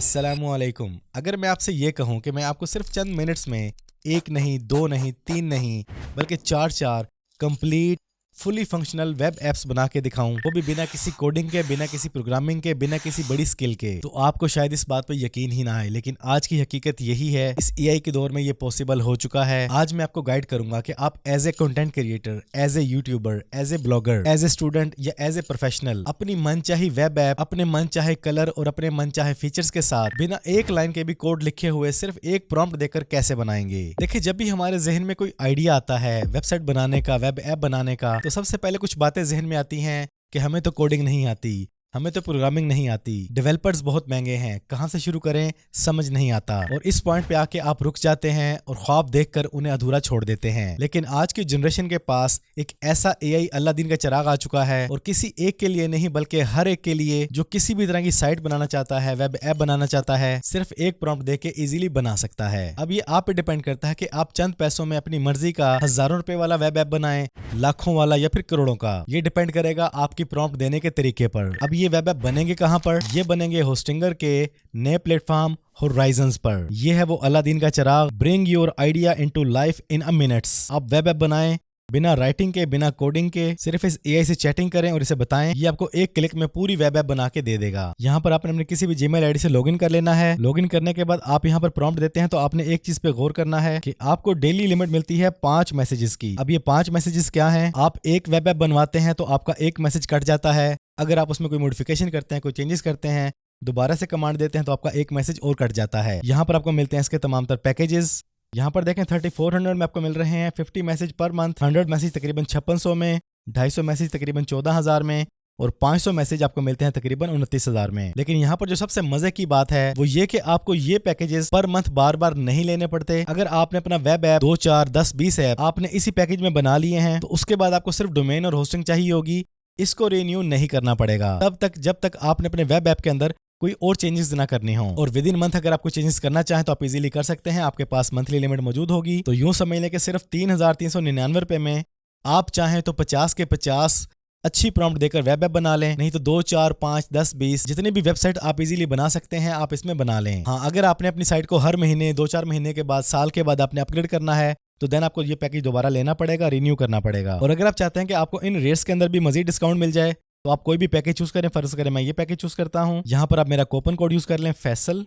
अस्सलामुअलैकुम। अगर मैं आपसे ये कहूं कि मैं आपको सिर्फ चंद मिनट्स में एक नहीं, दो नहीं, तीन नहीं, बल्कि चार complete fully functional web apps बना के दिखाऊं, वो भी बिना किसी कोडिंग के, बिना किसी प्रोग्रामिंग के, बिना किसी बड़ी स्किल के, तो आपको शायद इस बात पर यकीन ही ना आए। लेकिन आज की हकीकत यही है, इस एआई के दौर में ये पॉसिबल हो चुका है। आज मैं आपको गाइड करूंगा कि आप as a content creator, as a YouTuber, as a blogger, as a student या एज ए प्रोफेशनल अपनी मनचाही वेब ऐप, अपने मनचाहे कलर और अपने मनचाहे फीचर्स के साथ बिना एक लाइन के भी कोड लिखे हुए सिर्फ एक प्रॉम्प्ट देकर कैसे बनाएंगे। देखिए, जब भी हमारे जहन में कोई आइडिया आता है वेबसाइट बनाने का, वेब ऐप बनाने का, तो सबसे पहले कुछ बातें जहन में आती हैं कि हमें तो कोडिंग नहीं आती, हमें तो प्रोग्रामिंग नहीं आती, डेवलपर्स बहुत महंगे हैं, कहां से शुरू करें समझ नहीं आता। और इस पॉइंट पे आके आप रुक जाते हैं और ख्वाब देखकर उन्हें अधूरा छोड़ देते हैं। लेकिन आज की जनरेशन के पास एक ऐसा एआई अल्लाह दिन का चिराग आ चुका है, और किसी एक के लिए नहीं बल्कि हर एक के लिए जो किसी भी तरह की साइट बनाना चाहता है, वेब ऐप बनाना चाहता है, सिर्फ एक प्रॉम्प्ट देके इजीली बना सकता है। अब ये आप पे डिपेंड करता है कि आप चंद पैसों में अपनी मर्जी का हजारों रुपए वाला वेब ऐप बनाएं, लाखों वाला या फिर करोड़ों का। ये डिपेंड करेगा आपकी प्रॉम्प्ट देने के तरीके पर। अब ये वेब ऐप बनेंगे कहां पर? ये बनेंगे होस्टिंगर के नए प्लेटफॉर्म होराइजन्स पर। ये है वो अलादीन का चिराग, bring your idea into life in a minutes. आप वेब ऐप बनाएं बिना राइटिंग के, बिना कोडिंग के, सिर्फ इस एआई से चैटिंग करें और इसे बताएं, ये आपको एक क्लिक में पूरी वेब ऐप बना के दे देगा। यहाँ पर आपने अपने किसी भी जीमेल आईडी से लॉगिन कर लेना है। लॉगिन करने के बाद आप यहाँ पर प्रॉम्प्ट देते हैं, तो आपने एक चीज पे गौर करना है कि आपको डेली लिमिट मिलती है 5 मैसेजेस की। अब ये 5 मैसेजेस क्या हैं? आप एक वेब ऐप बनवाते हैं तो आपका एक मैसेज कट जाता है। अगर आप उसमें कोई मॉडिफिकेशन करते हैं, कोई चेंजेस करते हैं, दोबारा से कमांड देते हैं, तो आपका एक मैसेज और कट जाता है। यहाँ पर आपको मिलते हैं इसके तमाम तर पैकेजेस। यहाँ पर देखें 3400 में आपको मिल रहे हैं 50 मैसेज पर मंथ, 100 मैसेज तकरीबन 5600 में, 250 मैसेज तकरीबन 14000 में, और 500 मैसेज आपको मिलते हैं तकरीबन 29000 में। लेकिन यहाँ पर जो सबसे मजे की बात है वो ये कि आपको ये पैकेजेस पर मंथ बार बार नहीं लेने पड़ते। अगर आपने अपना वेब ऐप 2, 4, 10, 20 ऐप आपने इसी पैकेज में बना लिए हैं, तो उसके बाद आपको सिर्फ डोमेन और होस्टिंग चाहिए होगी। इसको रिन्यू नहीं करना पड़ेगा तब तक जब तक आपने अपने वेब ऐप के अंदर कोई और चेंजेस ना करने हो। और विद इन मंथ अगर आपको चेंजेस करना चाहें तो आप इजीली कर सकते हैं, आपके पास मंथली लिमिट मौजूद होगी। तो यूं समझ लें कि सिर्फ 3399 रुपए में आप चाहें तो 50 के 50 अच्छी प्रॉम्प्ट देकर वेब ऐप बना लें। नहीं तो 2, 4, 5, 10, 20 जितनी भी वेबसाइट आप इजीली बना सकते हैं आप इसमें बना लें। हाँ, अगर आपने अपनी साइट को हर महीने, 2-4 महीने के बाद, साल के बाद आपने अपग्रेड करना है, तो देन आपको ये पैकेज दोबारा लेना पड़ेगा, रिन्यू करना पड़ेगा। और अगर आप चाहते हैं कि आपको इन रेट्स के अंदर भी मजीद डिस्काउंट मिल जाए, तो आप कोई भी पैकेज चूज करें। फर्ज करें मैं ये पैकेज चूज करता हूं, यहां पर आप मेरा कूपन कोड यूज कर लें फैसल,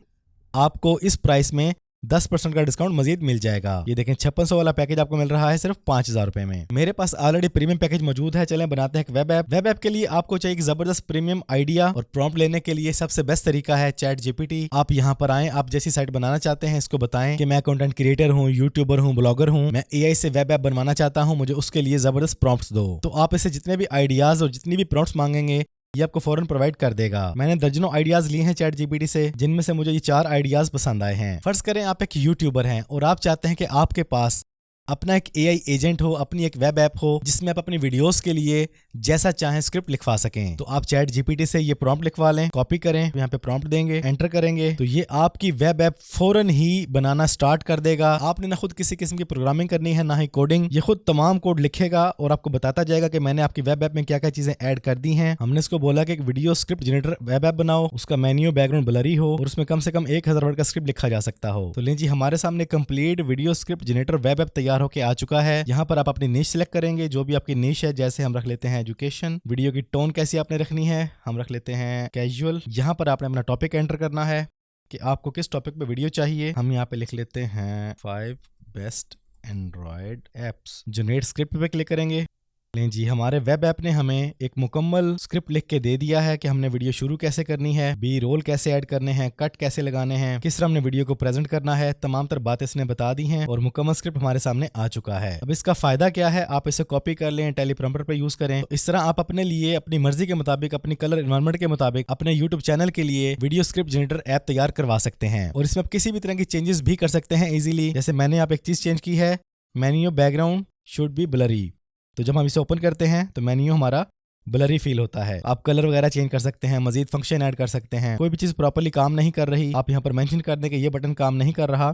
आपको इस प्राइस में 10% का डिस्काउंट मजीद मिल जाएगा। ये देखें 5600 वाला पैकेज आपको मिल रहा है सिर्फ 5000 रुपए में। मेरे पास ऑलरेडी प्रीमियम पैकेज मौजूद है। चलें बनाते हैं एक वेब ऐप। वेब ऐप के लिए आपको चाहिए एक जबरदस्त प्रीमियम आइडिया, और प्रॉम्प्ट लेने के लिए सबसे बेस्ट तरीका है चैट जीपीटी। आप यहाँ पर आएं, आप जैसी साइट बनाना चाहते हैं इसको बताएं कि मैं कंटेंट क्रिएटर हूँ, यूट्यूबर हूँ, ब्लॉगर हूँ, मैं एआई से वेब ऐप बनवाना चाहता हूँ, मुझे उसके लिए जबरदस्त प्रॉम्प्ट्स दो। तो आप इसे जितने भी आइडियाज और जितनी भी प्रॉम्प्ट्स मांगेंगे ये आपको फौरन प्रोवाइड कर देगा। मैंने दर्जनों आइडियाज लिए हैं चैट जीपीटी से, जिनमें से मुझे ये 4 आइडियाज पसंद आए हैं। फर्ज करें आप एक यूट्यूबर हैं और आप चाहते हैं कि आपके पास अपना एक एआई एजेंट हो, अपनी एक वेब ऐप हो जिसमें आप अपनी वीडियोस के लिए जैसा चाहें स्क्रिप्ट लिखवा सकें। तो आप चैट जीपीटी से ये प्रॉम्प्ट लिखवा लें, कॉपी करें, यहाँ पे प्रॉम्प्ट देंगे, एंटर करेंगे, तो ये आपकी वेब ऐप फौरन ही बनाना स्टार्ट कर देगा। आपने ना खुद किसी किस्म की प्रोग्रामिंग करनी है, ना ही कोडिंग। ये खुद तमाम कोड लिखेगा और आपको बताता जाएगा कि मैंने आपकी वेब ऐप में क्या क्या चीजें ऐड कर दी हैं। हमने इसको बोला कि एक video script generator web app बनाओ, उसका मेन्यू बैकग्राउंड ब्लरी हो और उसमें कम से कम 1000 वर्ड का स्क्रिप्ट लिखा जा सकता हो। तो लीजिए हमारे सामने complete video script generator web app तैयार होकर आ चुका है। यहाँ पर आप अपनी निश सिलेक्ट करेंगे, जो भी आपकी निश है। जैसे हम रख लेते हैं एजुकेशन। वीडियो की टोन कैसी आपने रखनी है, हम रख लेते हैं कैजुअल। यहाँ पर आपने अपना टॉपिक एंटर करना है कि आपको किस टॉपिक पे वीडियो चाहिए। हम यहाँ पे लिख लेते हैं 5 best Android apps. Generate script पे क्लिक करेंगे। लें जी, हमारे वेब ऐप ने हमें एक मुकम्मल स्क्रिप्ट लिख के दे दिया है कि हमने वीडियो शुरू कैसे करनी है, बी रोल कैसे ऐड करने हैं, कट कैसे लगाने हैं, किस तरह हमने वीडियो को प्रेजेंट करना है। तमाम तर बातें इसने बता दी हैं और मुकम्मल स्क्रिप्ट हमारे सामने आ चुका है। अब इसका फायदा क्या है, आप इसे कॉपी कर लें, टेलीप्रॉम्प्टर पे यूज करें। तो इस तरह आप अपने लिए अपनी मर्जी के मुताबिक, अपनी कलर एनवायरनमेंट के मुताबिक अपने यूट्यूब चैनल के लिए वीडियो स्क्रिप्ट जनरेटर ऐप तैयार करवा सकते हैं। और इसमें आप किसी भी तरह की चेंजेस भी कर सकते हैं इजीली। जैसे मैंने आप एक चीज चेंज की है, menu background should be blurry. तो जब हम इसे ओपन करते हैं तो मेन्यू हमारा ब्लरी फील होता है। आप कलर वगैरह चेंज कर सकते हैं, मजीद फंक्शन ऐड कर सकते हैं। कोई भी चीज़ प्रॉपर्ली काम नहीं कर रही, आप यहाँ पर मेंशन कर दें कि ये बटन काम नहीं कर रहा,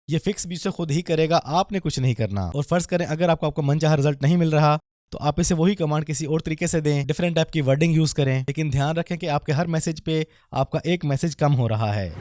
ये फिक्स भी से खुद ही करेगा, आपने कुछ नहीं करना। और फर्ज करें अगर आपको आपका मनचाहा रिजल्ट नहीं मिल रहा, तो आप इसे वही कमांड किसी और तरीके से दें, डिफरेंट टाइप की वर्डिंग यूज करें, लेकिन ध्यान रखें कि आपके हर मैसेज पे आपका एक मैसेज कम हो रहा है।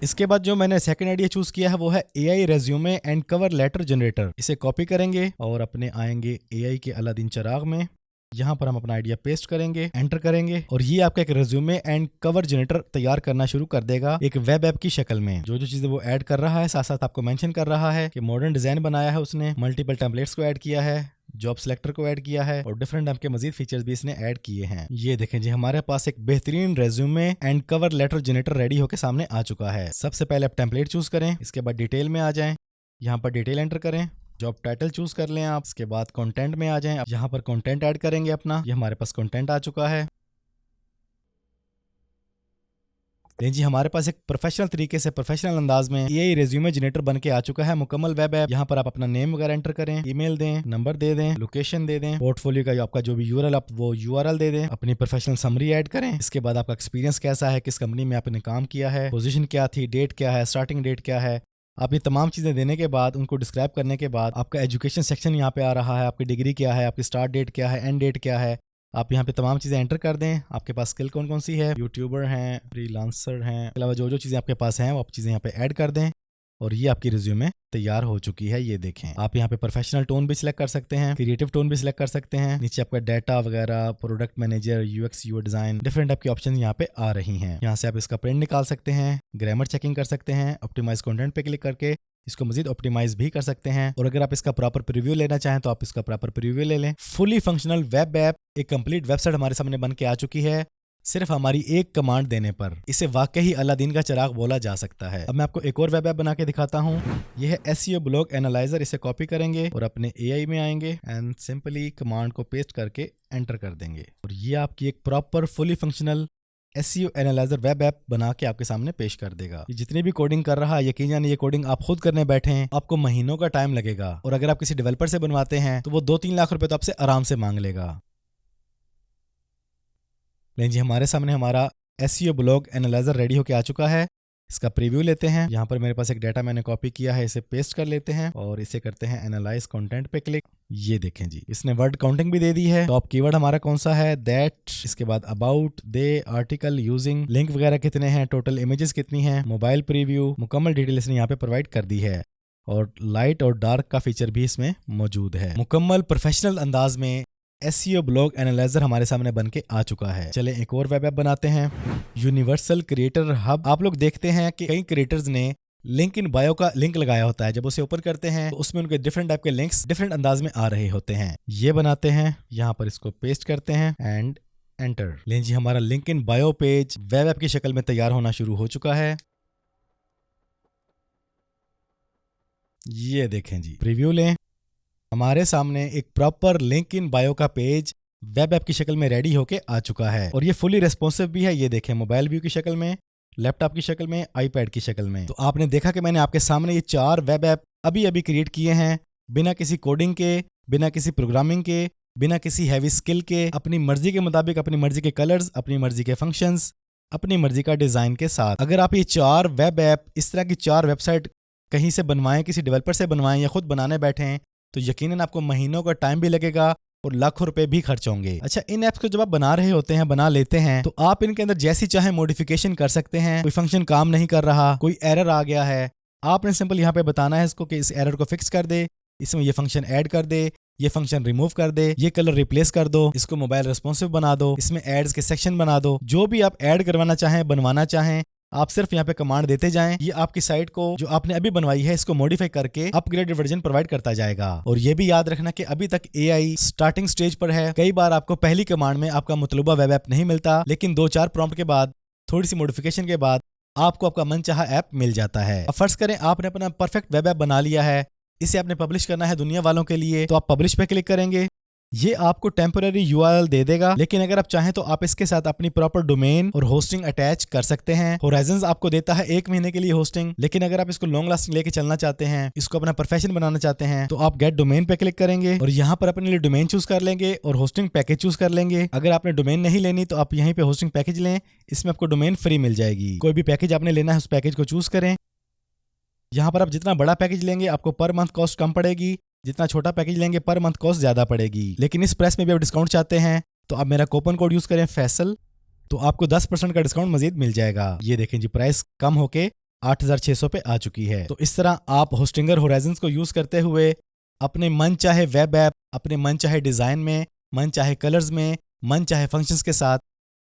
इसके बाद जो मैंने सेकंड आइडिया चूज किया है वो है AI resume and cover letter generator. इसे कॉपी करेंगे और अपने आएंगे AI के अलादीन चिराग में, यहाँ पर हम अपना आइडिया पेस्ट करेंगे, एंटर करेंगे और ये आपका एक रेज्यूमे एंड कवर जनरेटर तैयार करना शुरू कर देगा एक वेब ऐप की शक्ल में। जो जो चीजें वो ऐड कर रहा है साथ साथ आपको मेंशन कर रहा है कि मॉडर्न डिजाइन बनाया है उसने, मल्टीपल टेम्पलेट्स को ऐड किया है, जॉब सिलेक्टर को ऐड किया है और डिफरेंट टाइप के मजीद फीचर्स भी इसने ऐड किए हैं। ये देखें जी, हमारे पास एक बेहतरीन resume and cover letter generator ready होकर सामने आ चुका है। सबसे पहले आप टेम्पलेट चूज करें, इसके बाद डिटेल में आ जाएं, यहाँ पर डिटेल एंटर करें, जॉब टाइटल चूज कर लें आप, इसके बाद कंटेंट में आ जाएं, अब यहाँ पर कंटेंट ऐड करेंगे अपना। ये हमारे पास कंटेंट आ चुका है। जी हमारे पास एक प्रोफेशनल तरीके से प्रोफेशनल अंदाज में AI रेज्यूमे जनरेटर बन के आ चुका है, मुकम्मल वेब ऐप। यहाँ पर आप अपना नेम वगैरह एंटर करें, ईमेल दें, नंबर दे दें, लोकेशन दे दें, पोर्टफोलियो का आपका जो भी URL आप वो URL दे दें, अपनी प्रोफेशनल समरी ऐड करें। इसके बाद आपका एक्सपीरियंस कैसा है, किस कंपनी में आपने काम किया है, पोजीशन क्या थी, डेट क्या है, स्टार्टिंग डेट क्या है। आप ये तमाम चीज़ें देने के बाद उनको डिस्क्राइब करने के बाद आपका एजुकेशन सेक्शन यहाँ पे आ रहा है, आपकी डिग्री क्या है, आपकी स्टार्ट डेट क्या है, एंड डेट क्या है। आप यहाँ पे तमाम चीज़ें एंटर कर दें। आपके पास स्किल कौन कौन सी है, यूट्यूबर हैं, फ्रीलांसर हैं, इसके अलावा जो जो चीज़ें आपके पास हैं वो आप चीज़ें यहाँ पे ऐड कर दें और ये आपकी रिज्यूमे तैयार हो चुकी है। ये देखें, आप यहाँ पे प्रोफेशनल टोन भी सिलेक्ट कर सकते हैं, क्रिएटिव टोन भी सिलेक्ट कर सकते हैं। नीचे आपका डाटा वगैरह, product manager, UX UI design, different type के ऑप्शन यहाँ पे आ रही हैं। यहाँ से आप इसका प्रिंट निकाल सकते हैं, ग्रामर चेकिंग कर सकते हैं, ऑप्टिमाइज कंटेंट पे क्लिक करके इसको मजीद ऑप्टिमाइज भी कर सकते हैं। और अगर आप इसका प्रॉपर प्रीव्यू लेना चाहें तो आप इसका प्रॉपर प्रीव्यू ले लें। फुली फंक्शनल वेब ऐप, एक कंप्लीट वेबसाइट हमारे सामने बन के आ चुकी है सिर्फ हमारी एक कमांड देने पर। इसे वाकई अलादीन का चिराग बोला जा सकता है। अब मैं आपको एक और वेब ऐप बना के दिखाता हूँ। यह है SEO ब्लॉग एनालाइजर। इसे कॉपी करेंगे और अपने AI में आएंगे एंड सिंपली कमांड को पेस्ट करके एंटर कर देंगे और ये आपकी एक proper fully functional SEO analyser web app बना के आपके सामने पेश कर देगा। ये जितनी भी कोडिंग कर रहा है, यकीनन ये कोडिंग आप खुद करने बैठे हैं, आपको महीनों का टाइम लगेगा और अगर आप किसी डेवलपर से बनवाते हैं तो वो 2-3 लाख रुपए तो आपसे आराम से मांग लेगा। लेकिन जी हमारे सामने हमारा SEO ब्लॉग एनालाइजर रेडी होके आ चुका है। इसका प्रीव्यू लेते हैं। यहाँ पर मेरे पास एक डाटा मैंने कॉपी किया है, इसे पेस्ट कर लेते हैं और इसे करते हैं एनालाइज कंटेंट पे क्लिक। ये देखें जी, इसने वर्ड काउंटिंग भी दे दी है। टॉप कीवर्ड हमारा कौन सा है, दैट, इसके बाद about, they, article, using, link वगैरह कितने हैं, टोटल इमेजेस कितनी हैं, मोबाइल प्रीव्यू, मुकम्मल डिटेल इसने यहाँ पे प्रोवाइड कर दी है और लाइट और डार्क का फीचर भी इसमें मौजूद है। मुकम्मल प्रोफेशनल अंदाज में SEO ब्लॉग एनालाइजर हमारे सामने बन के आ चुका है। चले एक और वेब ऐप बनाते हैं, यूनिवर्सल क्रिएटर हब। आप लोग देखते हैं कि कई क्रिएटर्स ने लिंक इन बायो का लिंक लगाया होता है, जब उसे ओपन करते हैं तो उसमें उनके डिफरेंट टाइप के लिंक्स डिफरेंट अंदाज में आ रहे होते हैं। ये बनाते हैं, यहाँ पर इसको पेस्ट करते हैं एंड एंटर। लेकिन जी हमारा link in bio page web app की शक्ल में तैयार होना शुरू हो चुका है। ये देखें जी, प्रीव्यू लें, हमारे सामने एक प्रॉपर लिंक इन बायो का पेज वेब ऐप की शक्ल में रेडी होके आ चुका है और ये फुली रेस्पॉन्सिव भी है। ये देखें, मोबाइल व्यू की शक्ल में, लैपटॉप की शक्ल में, आईपैड की शक्ल में। तो आपने देखा कि मैंने आपके सामने ये 4 वेब ऐप अभी अभी क्रिएट किए हैं, बिना किसी कोडिंग के, बिना किसी प्रोग्रामिंग के, बिना किसी हैवी स्किल के, अपनी मर्जी के मुताबिक, अपनी मर्जी के कलर्स, अपनी मर्जी के फंक्शंस, अपनी मर्जी का डिजाइन के साथ। अगर आप ये 4 वेब ऐप, इस तरह की 4 वेबसाइट कहीं से बनवाएं, किसी डेवलपर से बनवाएं या खुद बनाने बैठें तो यकीनन आपको महीनों का टाइम भी लगेगा और लाखों रुपए भी खर्च होंगे। अच्छा, इन ऐप्स को जब आप बना रहे होते हैं, बना लेते हैं, तो आप इनके अंदर जैसी चाहे मॉडिफिकेशन कर सकते हैं। कोई फंक्शन काम नहीं कर रहा, कोई एरर आ गया है, आपने सिंपल यहाँ पे बताना है इसको कि इस एरर को फिक्स कर दे, इसमें ये फंक्शन ऐड कर दे, ये फंक्शन रिमूव कर दे, ये कलर रिप्लेस कर दो, इसको मोबाइल रेस्पॉन्सिव बना दो, इसमें एड्स के सेक्शन बना दो। जो भी आप ऐड करवाना चाहें, बनवाना चाहें, आप सिर्फ यहाँ पे कमांड देते जाएं। ये आपकी साइट को जो आपने अभी बनवाई है इसको मॉडिफाई करके अपग्रेडेड वर्जन प्रोवाइड करता जाएगा। और ये भी याद रखना कि अभी तक AI स्टार्टिंग स्टेज पर है। कई बार आपको पहली कमांड में आपका मतलूबा वेब ऐप नहीं मिलता, लेकिन 2-4 प्रॉम्प्ट के बाद, थोड़ी सी मॉडिफिकेशन के बाद आपको आपका मनचाहा ऐप मिल जाता है। अब फर्ज करें आपने अपना परफेक्ट वेब ऐप बना लिया है, इसे आपने पब्लिश करना है दुनिया वालों के लिए, तो आप पब्लिश पे क्लिक करेंगे। ये आपको टेम्पररी URL दे देगा, लेकिन अगर आप चाहें तो आप इसके साथ अपनी प्रॉपर डोमेन और होस्टिंग अटैच कर सकते हैं। होराइजन्स आपको देता है 1 महीने के लिए होस्टिंग, लेकिन अगर आप इसको लॉन्ग लास्टिंग लेके चलना चाहते हैं, इसको अपना प्रोफेशन बनाना चाहते हैं, तो आप गेट डोमेन पे क्लिक करेंगे और यहाँ पर अपने लिए डोमेन चूज कर लेंगे और होस्टिंग पैकेज चूज कर लेंगे। अगर आपने डोमेन नहीं लेनी तो आप यहीं पे होस्टिंग पैकेज लें, इसमें आपको डोमेन फ्री मिल जाएगी। कोई भी पैकेज आपने लेना है उस पैकेज को चूज करें। यहाँ पर आप जितना बड़ा पैकेज लेंगे आपको पर मंथ कॉस्ट कम पड़ेगी, जितना छोटा पैकेज लेंगे पर मंथ कॉस्ट ज्यादा पड़ेगी। लेकिन इस प्राइस में भी आप डिस्काउंट चाहते हैं तो आप मेरा कूपन कोड यूज करें फैसल, तो आपको 10% का डिस्काउंट मजीद मिल जाएगा। ये देखें जी, प्राइस कम होके 8600 पे आ चुकी है। तो इस तरह आप होस्टिंगर होराइजन को यूज करते हुए अपने मन चाहे वेब ऐप, अपने मन चाहे डिजाइन में, मन चाहे कलर्स में, मन चाहे फंक्शंस के साथ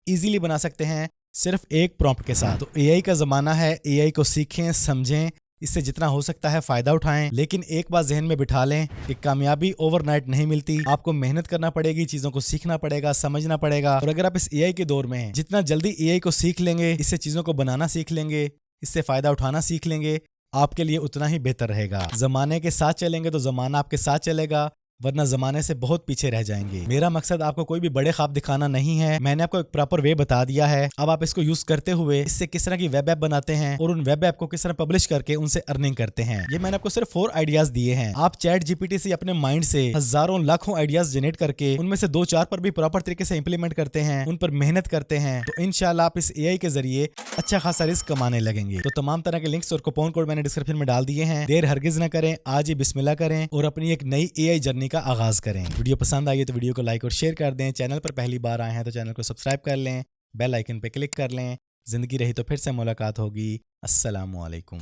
इजीली बना सकते हैं सिर्फ एक प्रॉम्प्ट के साथ। तो एआई का जमाना है, एआई को सीखें, समझें, इससे जितना हो सकता है फायदा उठाएं। लेकिन एक बात जहन में बिठा लें कि कामयाबी ओवरनाइट नहीं मिलती, आपको मेहनत करना पड़ेगी, चीजों को सीखना पड़ेगा, समझना पड़ेगा। और अगर आप इस एआई के दौर में हैं, जितना जल्दी एआई को सीख लेंगे, इससे चीजों को बनाना सीख लेंगे, इससे फायदा उठाना सीख लेंगे, आपके लिए उतना ही बेहतर रहेगा। जमाने के साथ चलेंगे तो जमाना आपके साथ चलेगा, वरना जमाने से बहुत पीछे रह जाएंगे। मेरा मकसद आपको कोई भी बड़े ख्वाब दिखाना नहीं है, मैंने आपको एक प्रॉपर वे बता दिया है। अब आप इसको यूज करते हुए इससे किस तरह की वेब ऐप बनाते हैं और उन वेब ऐप को किस तरह पब्लिश करके उनसे अर्निंग करते हैं। ये मैंने आपको सिर्फ 4 आइडियाज दिए हैं। आप चैट जीपीटी से अपने माइंड से हजारों लाखों आइडियाज जनरेट करके उनमें से 2-4 पर भी प्रॉपर तरीके से इंप्लीमेंट करते हैं, उन पर मेहनत करते हैं, तो इंशाल्लाह आप इस एआई के जरिए अच्छा खासा रिस्क कमाने लगेंगे। तो तमाम तरह के लिंक्स और कूपन कोड मैंने डिस्क्रिप्शन में डाल दिए हैं। देर हरगिज न करें, आज ही बिस्मिल्लाह करें और अपनी एक नई एआई जर्नी का आगाज करें। वीडियो पसंद आई है तो वीडियो को लाइक और शेयर कर दें। चैनल पर पहली बार आए हैं तो चैनल को सब्सक्राइब कर लें, बेल आइकन पे क्लिक कर लें। जिंदगी रही तो फिर से मुलाकात होगी। अस्सलामु अलैकुम।